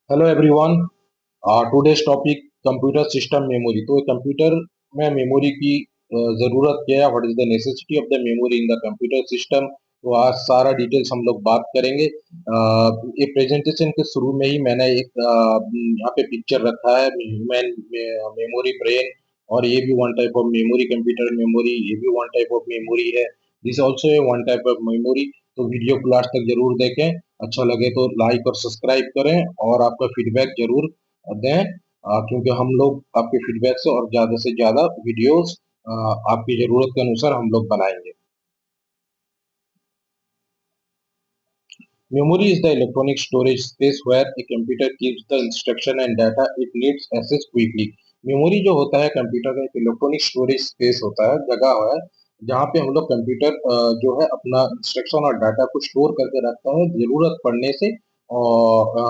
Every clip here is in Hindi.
Hello everyone. Today's topic computer system memory. तो कंप्यूटर में मेमोरी की जरूरत क्या है, what is the necessity of the memory in the computer system. तो आज सारा डिटेल्स हम लोग बात करेंगे। ये प्रेजेंटेशन के शुरू में ही मैंने एक यहाँ पे पिक्चर रखा है ह्यूमन मेमोरी ब्रेन। और ये भी one type of memory, computer memory ये भी वन टाइप ऑफ मेमोरी है। This also one type of memory. तो वीडियो को लास्ट तक जरूर देखें। अच्छा लगे तो लाइक और सब्सक्राइब करें और आपका फीडबैक जरूर दें। क्योंकि हम लोग आपके फीडबैक से और ज्यादा से ज्यादा वीडियोस आपकी जरूरत के अनुसार हम लोग बनाएंगे। Memory is the electronic storage space where a computer keeps the instruction and data it needs access quickly. Memory जो होता है कंप्यूटर का एक इलेक्ट्रॉनिक स्टोरेज स्पेस होता है, जगह है जहाँ पे हम लोग कंप्यूटर जो है अपना इंस्ट्रक्शन और डाटा को स्टोर करके रखता है जरूरत पड़ने से। और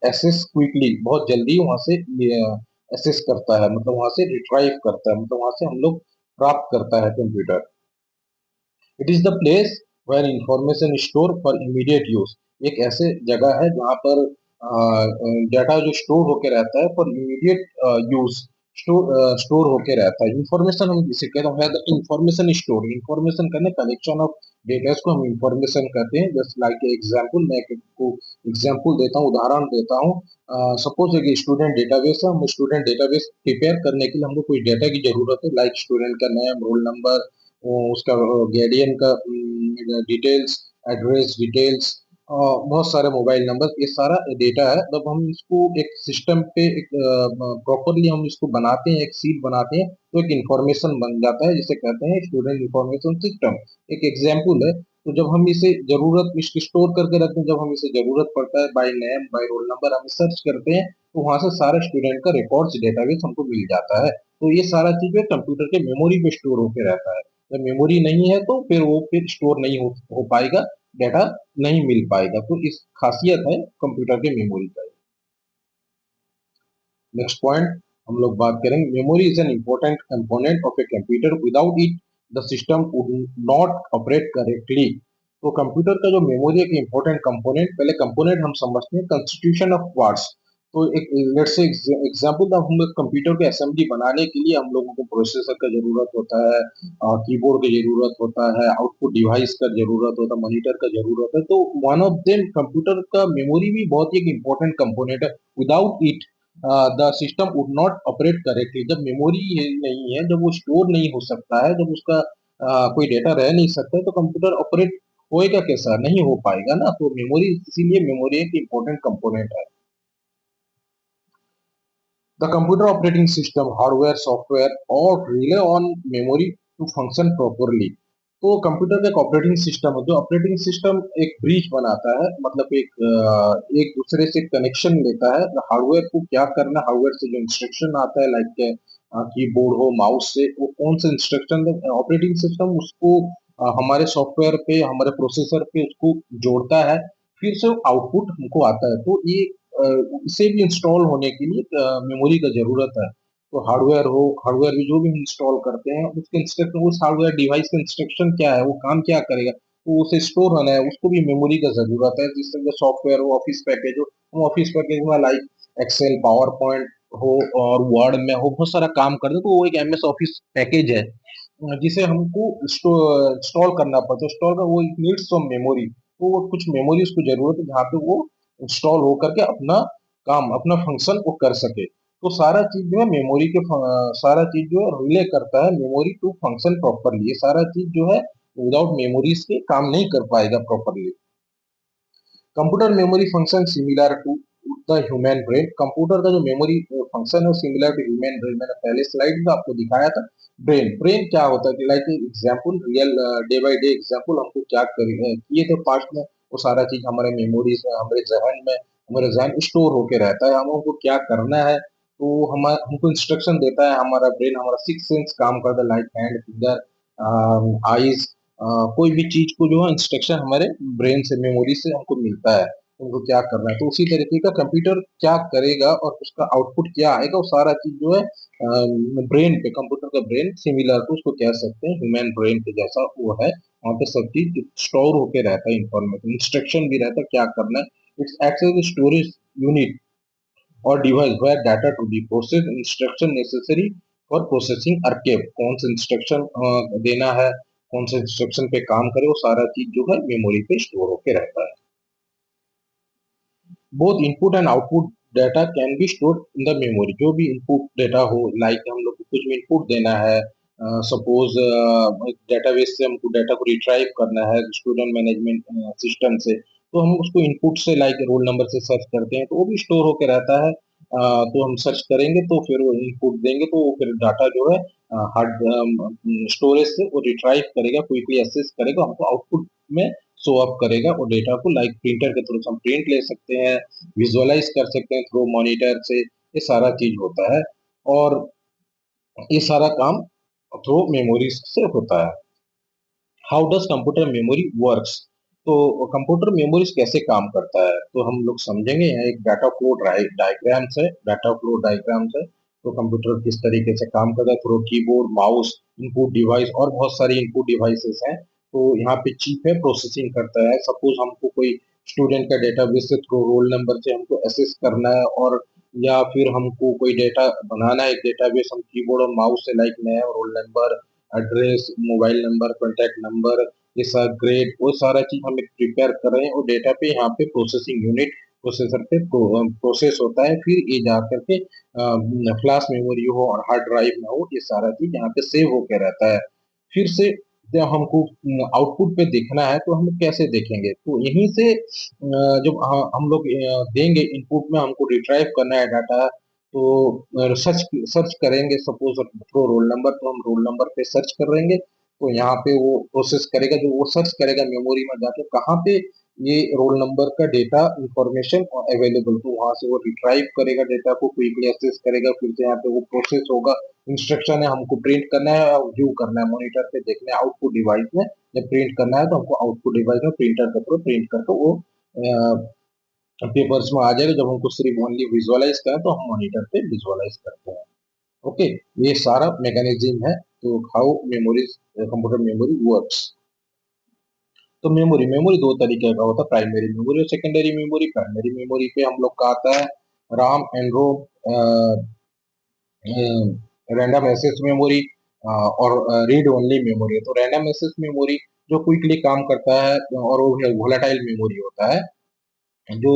एक्सेस क्विकली बहुत जल्दी वहां से एक्सेस करता है, मतलब वहां से रिट्राइव करता है, मतलब वहां से हम लोग प्राप्त करता है computer. It is the place where information store for immediate use. एक ऐसे जगह है जहाँ पर डाटा जो स्टोर होके रहता है फॉर इमीडिएट यूज, स्टोर होके रहता है। इंफॉर्मेशन हम जिसे कहते हैं द इंफॉर्मेशन स्टोर, इंफॉर्मेशन करने कलेक्शन ऑफ डेटा को हम इंफॉर्मेशन कहते हैं। जस्ट लाइक एग्जाम्पल, मैं आपको एग्जाम्पल देता हूँ, उदाहरण देता हूँ। सपोज एक स्टूडेंट डेटाबेस है, हम स्टूडेंट डेटाबेस प्रिपेयर करने के लिए हमको कोई डेटा की जरूरत है, लाइक स्टूडेंट का नेम, रोल नंबर, उसका गार्डियन का डिटेल्स, एड्रेस डिटेल्स, बहुत सारे मोबाइल नंबर, ये सारा डेटा है। जब हम इसको एक सिस्टम पे एक प्रॉपरली हम इसको बनाते हैं, एक सीट बनाते हैं, तो एक इंफॉर्मेशन बन जाता है जिसे कहते हैं स्टूडेंट इंफॉर्मेशन सिस्टम। एक एग्जाम्पल है। तो जब हम इसे जरूरत इसकी स्टोर करके रखते हैं, जब हम इसे जरूरत पड़ता है by name by roll number हम सर्च करते हैं, तो वहां से सारे स्टूडेंट का रिकॉर्ड्स डेटाबेस हमको मिल जाता है। तो ये सारा चीजें कंप्यूटर के मेमोरी पे स्टोर होके रहता है। जब मेमोरी नहीं है तो फिर वो फिर स्टोर नहीं हो पाएगा, डाटा नहीं मिल पाएगा। तो इस खासियत है कंप्यूटर के मेमोरी का। नेक्स्ट पॉइंट हम लोग बात करेंगे, memory is an important component of a computer, without it the system would not operate correctly. तो कंप्यूटर का जो मेमोरी एक इम्पोर्टेंट कंपोनेंट, पहले कंपोनेंट हम समझते हैं कंस्टिट्यूशन ऑफ पार्ट्स। तो एक लेट्स से एग्जांपल, अब हम कंप्यूटर के असेंबली बनाने के लिए हम लोगों को प्रोसेसर का जरूरत होता है, कीबोर्ड की जरूरत होता है, आउटपुट डिवाइस का जरूरत होता है, मॉनिटर का जरूरत है। तो वन ऑफ देम कंप्यूटर का मेमोरी भी बहुत ही एक इम्पोर्टेंट कंपोनेंट है। Without it the system would not operate correctly. जब मेमोरी नहीं है, जब वो स्टोर नहीं हो सकता है, जब उसका कोई डेटा रह नहीं सकता है, तो कंप्यूटर ऑपरेट होएगा कैसा, नहीं हो पाएगा ना। तो मेमोरी, इसीलिए मेमोरी एक इम्पोर्टेंट कंपोनेंट है। The computer operating system, hardware, software, all rely on memory to function properly. तो कंप्यूटर का एक ऑपरेटिंग सिस्टम है, जो ऑपरेटिंग सिस्टम एक ब्रिज बनाता है, मतलब एक दूसरे से कनेक्शन लेता है हार्डवेयर को क्या करना, हार्डवेयर से जो इंस्ट्रक्शन आता है, लाइक कीबोर्ड हो, माउस से वो कौन सा इंस्ट्रक्शन ऑपरेटिंग सिस्टम उसको हमारे सॉफ्टवेयर पे, हमारे प्रोसेसर पे उसको जोड़ता है, फिर से आउटपुट हमको आता है। तो ये इसे भी इंस्टॉल होने के लिए मेमोरी का जरूरत है। तो हार्डवेयर हो, हार्डवेयर भी जो भी हम इंस्टॉल करते हैं उसके इंस्ट्रक्शन, उस हार्डवेयर डिवाइस का इंस्ट्रक्शन क्या है, वो काम क्या करेगा, तो उसे स्टोर होना है, उसको भी मेमोरी का जरूरत है। जिस तरह सॉफ्टवेयर हो, ऑफिस पैकेज हो, हम ऑफिस पैकेज में लाइक एक्सेल, पावर पॉइंट हो और वर्ड में हो, बहुत सारा काम करते हैं, तो वो एक एमएस ऑफिस पैकेज है जिसे हमको इंस्टॉल करना पड़ता है। इंस्टॉल कर वो नीड्स सम मेमोरी, तो वो कुछ मेमोरी उसको जरूरत है जहाँ पे वो इंस्टॉल होकर के अपना काम, अपना फंक्शन वो कर सके। तो सारा चीज जो है मेमोरी के सारा चीज जो है रिले करता है मेमोरी टू फंक्शन प्रॉपरली। ये सारा चीज जो है विदाउट मेमोरीज के काम नहीं कर पाएगा properly. Computer memory function similar to the human brain. Computer का जो मेमोरी फंक्शन है सिमिलर टू ह्यूमन ब्रेन, मैंने पहले स्लाइड में आपको दिखाया था। ब्रेन, ब्रेन क्या होता है, like example, real day by day example हमको क्या किए थे पास्ट में, वो सारा चीज हमारे मेमोरीज में, हमारे जहन में, हमारे जहन स्टोर होके रहता है। हमको क्या करना है, तो हम हमको इंस्ट्रक्शन देता है हमारा ब्रेन, हमारा सिक्स सेंस काम करता है, लाइक हैंड, फिंगर, आईज, कोई भी चीज को जो है इंस्ट्रक्शन हमारे ब्रेन से, मेमोरी से हमको मिलता है उनको क्या करना है। तो उसी तरीके का कंप्यूटर क्या करेगा और उसका आउटपुट क्या आएगा, वो सारा चीज जो है ब्रेन पे, कंप्यूटर का ब्रेन सिमिलर टू उसको कह सकते हैं ह्यूमन ब्रेन के जैसा वो है। वहाँ पे सब चीज स्टोर होके रहता है, इंफॉर्मेशन, इंस्ट्रक्शन भी रहता है क्या करना है। It's act as storage unit और device where data to be process instruction necessary for processing are kept. कौन सा इंस्ट्रक्शन देना है, कौन से इंस्ट्रक्शन पे काम करे, वो सारा चीज जो है मेमोरी पे स्टोर होके रहता है। Both input and output data can be stored in the memory. जो भी इनपुट डाटा हो, लाइक हम लोग को कुछ भी इनपुट देना है, सपोज डेटाबेस से हमको डाटा को रिट्राइव करना है स्टूडेंट मैनेजमेंट सिस्टम से, तो हम उसको इनपुट से लाइक रोल नंबर से सर्च करते हैं, तो वो भी स्टोर होके रहता है। तो हम सर्च करेंगे तो फिर वो इनपुट देंगे तो वो फिर डाटा जो है हार्ड स्टोरेज से वो रिट्राइव करेगा, क्विकली एक्सेस करेगा, हमको आउटपुट में शो अप करेगा। और डेटा को लाइक प्रिंटर के थ्रू हम प्रिंट ले सकते हैं, विजुअलाइज कर सकते हैं थ्रू मॉनिटर से, ये सारा चीज होता है। और ये सारा काम थ्रू मेमोरी से होता है। How does computer memory works? तो कंप्यूटर मेमोरीज कैसे काम करता है, तो हम लोग समझेंगे। यहाँ एक डाटा फ्लो डायग्राम्स है, डाटा फ्लो डायग्राम्स है। तो कंप्यूटर किस तरीके से काम करता है through keyboard, mouse, input device और बहुत सारी इनपुट डिवाइसेस हैं। तो यहाँ पे चिप है, प्रोसेसिंग करता है। सपोज हमको कोई स्टूडेंट का डेटाबेस से थ्रू रोल नंबर से हमको एसेस करना है, और या फिर हमको कोई डेटा बनाना है, एक डेटाबेस हम कीबोर्ड और माउस से लाइक नया roll number, address, mobile number, contact number, ये सारा ग्रेड, वो सारा चीज हम प्रिपेयर कर रहे हैं। और डेटा पे यहाँ पे प्रोसेसिंग यूनिट प्रोसेसर पे प्रोसेस होता है, फिर ये जा करके फ्लैश मेमोरी हो और हार्ड ड्राइव में हो, ये सारा चीज यहाँ पे सेव होके रहता है। फिर से जब हमको आउटपुट पे देखना है तो हम कैसे देखेंगे, तो यहीं से जब हम लोग देंगे इनपुट में, हमको रिट्राइव करना है डाटा, तो सर्च सर्च करेंगे। सपोज थ्रो रोल नंबर, तो हम रोल नंबर पे सर्च करेंगे, तो यहाँ पे वो प्रोसेस करेगा, जो वो सर्च करेगा मेमोरी में जाके कहाँ पे ये रोल नंबर का डेटा इंफॉर्मेशन अवेलेबल, तो वहां से वो रिट्राइव करेगा डेटा को, क्विकली एक्सेस करेगा। फिर से यहाँ पे वो प्रोसेस होगा, इंस्ट्रक्शन है, हमको प्रिंट करना है और व्यू करना है, मॉनिटर पे देखना है, आउटपुट डिवाइस में जब प्रिंट करना है तो हमको आउटपुट डिवाइस में प्रिंटर के थ्रू प्रिंट करके वो पेपर्स में आ जाएगा। जब हमको सिर्फ ओनली विजुअलाइज करना है तो हम मॉनिटर पे विजुअलाइज करते हैं। ओके, ये सारा मैकेनिज्म है। तो how memories, computer memory works. तो मेमोरी मेमोरी दो तरीके का होता है, प्राइमरी मेमोरी और सेकेंडरी मेमोरी। प्राइमरी मेमोरी पे हम लोग का आता है RAM and ROM, random access memory और रीड ओनली मेमोरी। तो रैंडम एक्सेस मेमोरी जो क्विकली काम करता है, और वो वोलेटाइल मेमोरी होता है, जो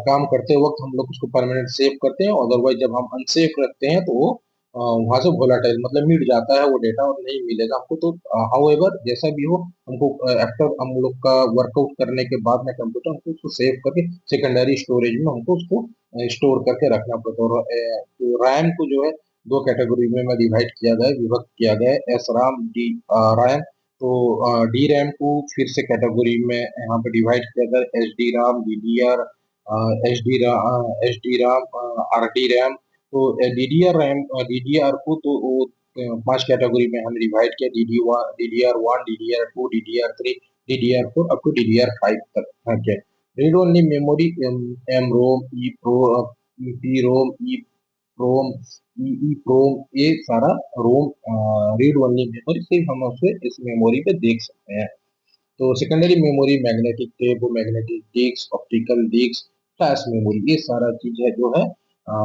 काम करते वक्त हम लोग उसको परमानेंट सेव करते हैं, अदरवाइज जब हम अनसेफ रखते हैं तो वो वहां से वोलाटाइल मतलब मिट जाता है वो डेटा और नहीं मिलेगा हमको। तो हाउएवर जैसा भी हो, हमको आफ्टर हम लोग का वर्कआउट करने के बाद में कंप्यूटर हमको उसको सेव करके सेकेंडरी स्टोरेज में हमको उसको स्टोर करके रखना पड़ता है। और तो रैम को जो है दो कैटेगरी में डिवाइड किया गया है, विभक्त किया गया है, एस राम, डी रैम। तो डी रैम को फिर से कैटेगरी में यहाँ पे डिवाइड किया गया, H D RAM, D D R, H D RAM, R D RAM. तो D D R RAM, D D R को तो वो पांच कैटेगरी में हम डिवाइड किया, D D R one, D D R two, D D R three, D D R four, up to D D R five तक है। Read only memory, M ROM, E pro, P ROM, E ROM, E प्रोम, ये सारा रोम रीड ओनली मेमोरी, सिर्फ हम उसे इस मेमोरी पे देख सकते हैं। तो secondary memory magnetic tape, magnetic disk, optical disk, flash memory, ये सारा चीज है जो है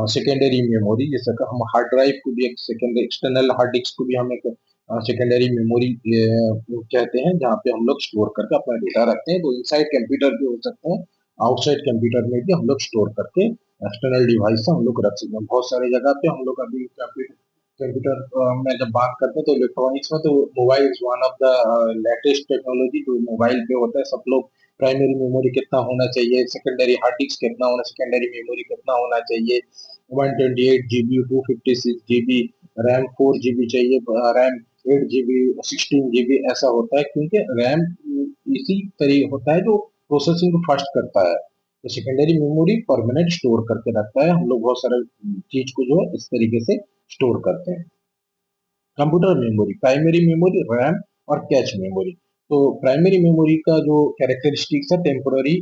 सेकेंडरी मेमोरी। जैसे कि हम हार्ड ड्राइव को भी एक सेकेंडरी, एक्सटर्नल हार्ड डिस्क को भी हम एक सेकेंडरी मेमोरी कहते हैं, जहाँ पे हम लोग स्टोर करके अपना डेटा रखते हैं। तो इनसाइड कंप्यूटर भी हो सकते हैं, आउटसाइड कंप्यूटर में भी हम लोग स्टोर करके एक्सटर्नल डिवाइस से हम लोग रख सकते हैं। बहुत सारी जगह पे हम लोग अभी कंप्यूटर कंप्यूटर में जब बात करते हैं तो इलेक्ट्रॉनिक्स में, तो mobile is one of the latest technology जो मोबाइल पे होता है। सब लोग प्राइमरी मेमोरी कितना होना चाहिए, सेकेंडरी हार्ड डिस्क कितना होना, सेकेंडरी मेमोरी कितना होना चाहिए, 128 GB, 256 GB रैम, 4 GB चाहिए रैम, 8 GB, 16 GB ऐसा होता है, क्योंकि रैम इसी तरीके होता है जो प्रोसेसिंग को फास्ट करता है। तो सेकेंडरी मेमोरी परमानेंट स्टोर करके रखता है। हम लोग बहुत सारे चीज को जो है इस तरीके से स्टोर करते हैं। Computer memory, primary memory, RAM और कैच मेमोरी। तो प्राइमरी मेमोरी का जो कैरेक्टरिस्टिक्स है, temporary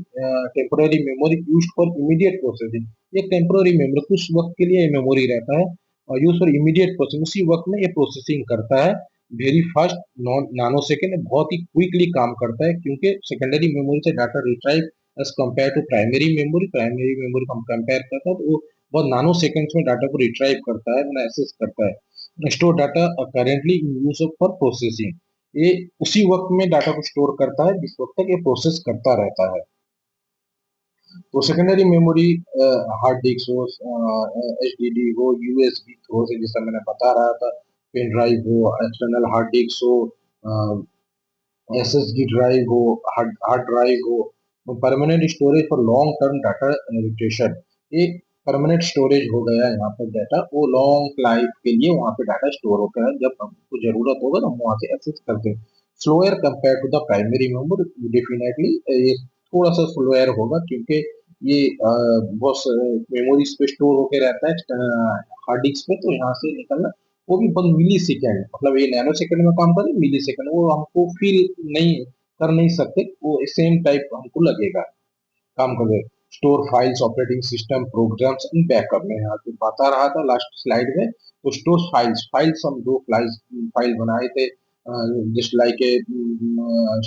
temporary memory used for immediate processing. ये टेम्पोररी मेमोरी कुछ वक्त के लिए मेमोरी रहता है, और यूज फॉर इमीडिएट प्रोसेसिंग, उसी वक्त में ये प्रोसेसिंग करता है। Very fast, non nano second, बहुत ही क्विकली काम करता है, क्योंकि सेकेंडरी मेमोरी से data retrieve as compare to primary memory को हम कंपेयर करते हैं तो वो बहुत नानो सेकेंड्स में डाटा को रिट्राइव करता है, मैंने एक्सेस करता है। Store data currently in use for processing, ये उसी वक्त में डाटा को स्टोर करता है जिस वक्त तक ये प्रोसेस करता रहता है। तो सेकेंडरी मेमोरी हार्ड डिस्क हो, एचडीडी हो, यूएसबी हो, जैसा मैंने बता रहा था, पेन ड्राइव हो, एक्सटर्नल हार्ड डिस्क हो, एसएसडी ड्राइव हो, हार्ड ड्राइव हो, permanent storage for long term data retention, ये परमानेंट स्टोरेज हो गया यहाँ पर डाटा, वो लॉन्ग लाइफ के लिए वहाँ पे डाटा स्टोर होता है, जब हमको जरूरत होगा तो हम वहाँ से एक्सेस करते हैं। Slower compare to the primary memory, definitely ये थोड़ा सा स्लोअर होगा, क्योंकि ये बहुत मेमोरी पे स्टोर होके रहता है हार्ड डिस्क पे, तो यहाँ से निकलना वो भी बहुत मिली सेकेंड, मतलब ये नैनो सेकेंड में काम करे, मिली सेकेंड वो हमको फील नहीं कर नहीं सकते, वो सेम टाइप हमको लगेगा काम कर रहे। Store files, operating system, programs and backup में यहाँ पे बता रहा था लास्ट स्लाइड में। तो स्टोर फाइल्स, फाइल्स हम दो फाइल्स फाइल बनाए थे, just like a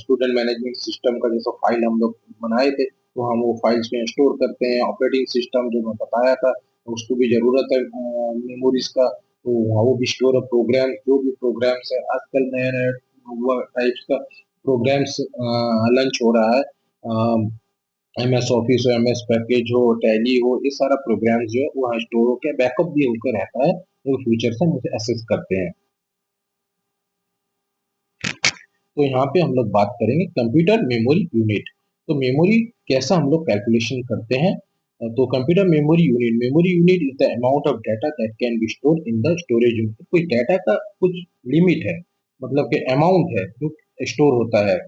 student management system का जैसा फाइल हम लोग बनाए थे, तो हम वो फाइल्स में स्टोर करते हैं। ऑपरेटिंग सिस्टम जो मैं बताया था, उसको भी जरूरत है मेमोरीज का, तो वो भी स्टोर प्रोग्राम, जो भी प्रोग्राम्स है आजकल नए नए टाइप्स का प्रोग्राम्स लॉन्च हो रहा है, एमएस ऑफिस हो, एमएस पैकेज हो, टैली हो, ये सारा प्रोग्राम जो है वहाँ स्टोर होकर बैकअप भी होकर रहता है, तो फ्यूचर से हम उसे एक्सेस करते हैं। तो यहाँ पे हम लोग बात करेंगे कंप्यूटर मेमोरी यूनिट। तो मेमोरी कैसा हम लोग कैलकुलेशन करते हैं। तो computer memory unit is the amount of data that can be store in the storage unit. कोई डाटा का कुछ लिमिट है, मतलब कि अमाउंट है जो स्टोर होता है,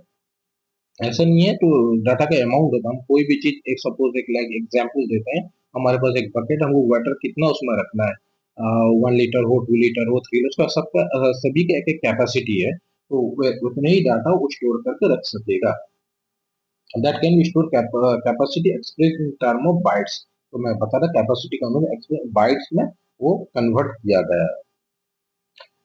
ऐसा नहीं है। तो डाटा का अमाउंट होता है, हम कोई भी चीज, एक सपोज एक लाइक एग्जांपल देते हैं, हमारे पास एक बकेट, हमको वाटर कितना उसमें रखना है, 1 लीटर हो, 2 लीटर हो, 3 लीटर, उसका सबका सभी का एक एक कैपेसिटी है, तो उतने ही डाटा वो स्टोर करके रख सकेगा। That can be store capacity express in term of bytes. तो मैं बता रहा कैपेसिटी का मतलब बाइट्स में वो कन्वर्ट किया गया है।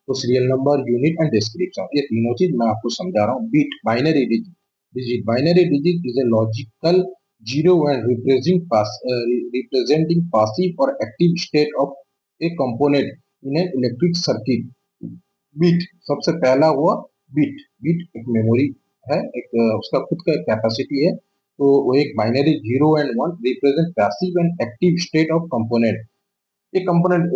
तो serial number, unit and description, ये तीनों चीज मैं आपको समझा रहा हूँ। Bit, binary digit, binary digit is a logical zero and representing passive और active state of a component in an electric circuit. Bit सबसे पहला हुआ, बीट, बीट एक मेमोरी है, एक उसका खुद का कैपेसिटी है। तो वो एक binary zero and one represent passive and active state of component. ये कंपोनेंट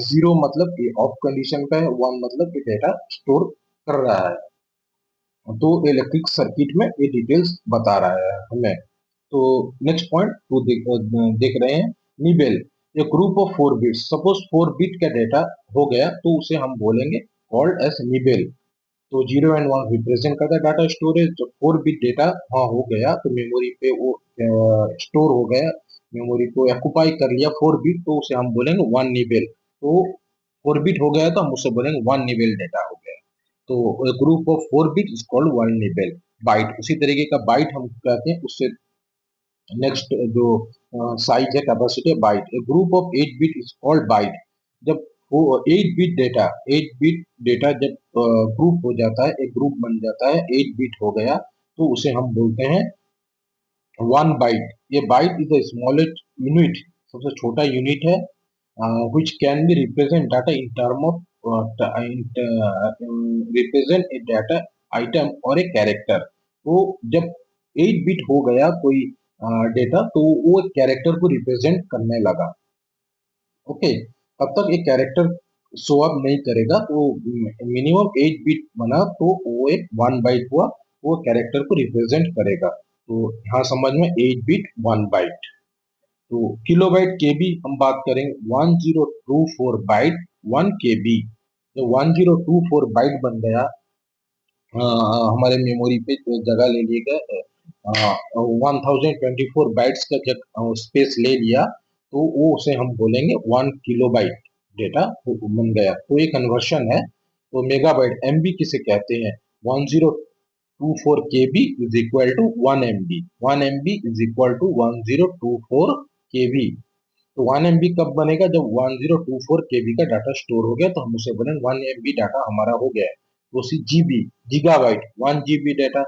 जीरो मतलब कि ऑफ कंडीशन पे है, वन मतलब कि डेटा स्टोर कर रहा है। तो इलेक्ट्रिक सर्किट में ये डिटेल्स बता रहा है हमें। तो नेक्स्ट पॉइंट तो देख रहे हैं, निबेल, ये group of 4 bits, suppose 4 bit का डेटा हो गया तो उसे हम बोलेंगे कॉल्ड एज निबेल। तो जीरो एंड वन रिप्रेजेंट करता है डाटा स्टोरेज। जब 4 बिट डेटा वहाँ हो गया तो मेमोरी पे वो स्टोर हो गया, मेमोरी को ऑक्युपाई कर लिया 4 बिट, तो उसे हम बोलेंगे 1 निबेल। तो 4 बिट हो गया तो हम उसे बोलेंगे 1 निबेल डेटा हो गया। तो group of 4 bit is called 1 nibble. Byte, उसी तरीके का बाइट हम कहते हैं उससे नेक्स्ट जो साइज है, कैपेसिटी है, byte. A group of 8 bit is called byte. जब वो 8 बिट डेटा जब ग्रुप हो जाता है, एक ग्रुप बन जाता है, 8 बिट हो गया, तो उसे हम बोलते हैं 1 बाइट। ये byte is the smallest unit, सबसे छोटा यूनिट है, which can be represent data in term of represent a data item और एक कैरेक्टर। तो जब 8 बिट हो गया कोई डेटा, तो वो एक कैरेक्टर को रिप्रेजेंट करने लगा। ओके, तब तक एक कैरेक्टर शो अप नहीं करेगा, तो मिनिमम 8 बिट बना तो वो एक 1 बाइट हुआ, वो कैरेक्टर को रिप्रेजेंट करेगा। तो यहाँ समझ में 8 बिट 1 बाइट। तो किलोबाइट केबी हम बात करेंगे, 1024 बाइट 1 KB। जब 1024 बाइट बन गया, हमारे मेमोरी पे जगह ले लिएगा, 1024 बाइट्स का जब स्पेस ले लिया, तो वो उसे हम बोलेंगे 1 किलोबाइट डेटा बन गया। तो ये कन्वर्शन है। तो मेगाबाइट, एमबी किसे कहते हैं, 1024 KB is equal to 1 MB। 1 MB is equal to 1024 KB। तो 1 MB कब बनेगा, जब 1024 KB का डाटा स्टोर हो गया, तो हम उसे बोलेंगे 1 MB डाटा हमारा हो गया है। तो उसी जीबी, गीगाबाइट, 1 GB डाटा।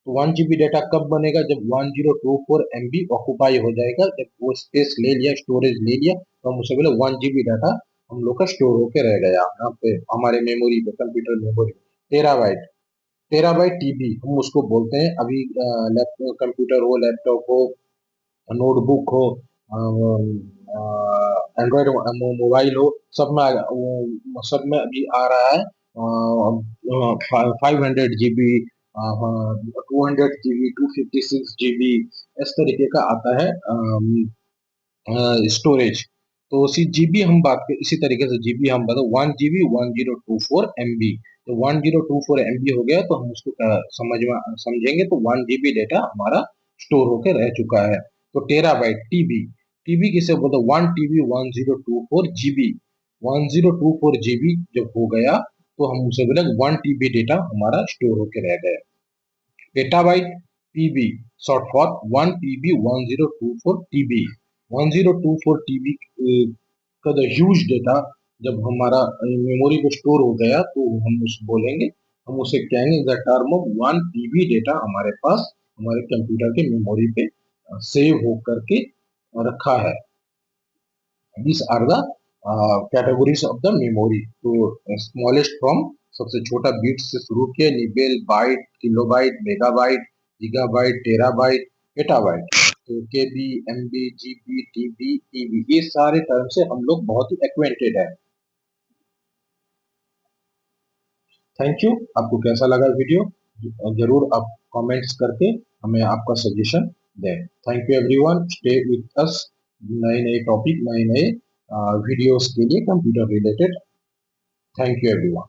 तो 1 GB डाटा कब बनेगा? जब 1024 MB ऑक्यूपाई हो जाएगा, जब वो स्पेस ले लिया, स्टोरेज ले लिया, तो हम उसे बोले 1 GB डाटा हम लोग का स्टोर होके रह गया यहाँ पे हमारे मेमोरी पे, computer memory. Terabyte, terabyte TB हम उसको बोलते हैं। अभी लैपटॉप, कंप्यूटर हो, लैपटॉप हो, नोटबुक हो, एंड्रॉयड मोबाइल हो, सब में सब में अभी आ रहा है 500 GB, 200 GB, 256 GB, इस तरीके का आता है स्टोरेज। तो उसी जीबी हम बात कर, इसी तरीके से जीबी हम बता 1 GB 1024 MB। तो 1024 MB हो गया, तो हम उसको समझ में समझेंगे तो 1 GB डेटा हमारा स्टोर होके रह चुका है। तो टेराबाइट टीबी, टीबी किसे बोलते? 1 TB 1024 GB, 1024 GB जब हो गया तो हम उसे बोले 1 TB डेटा हमारा स्टोर होके रह गया। Petabyte PB, short for 1 TB 1024 TB। 1024 TB का जो ह्यूज डेटा जब हमारा मेमोरी पे स्टोर हो गया तो हम उसे बोलेंगे, हम उसे कहेंगे the term of 1 TB data हमारे पास हमारे कंप्यूटर के मेमोरी पे सेव हो करके रखा है। These are the categories of the memory। तो स्मॉलेस्ट फ्रॉम, सबसे छोटा बीट से शुरू किया, nibble, byte, kilobyte, megabyte, gigabyte, terabyte, petabyte. तो KB, MB, GB, TB, TB, ये सारे टर्म से हम लोग बहुत ही एक्वेंटेड है। Thank you. आपको कैसा लगा वीडियो? जरूर आप कमेंट्स करके हमें आपका सजेशन दें। Thank you everyone, stay with us नए नए टॉपिक, नए नए वीडियोस के लिए computer related. Thank you everyone.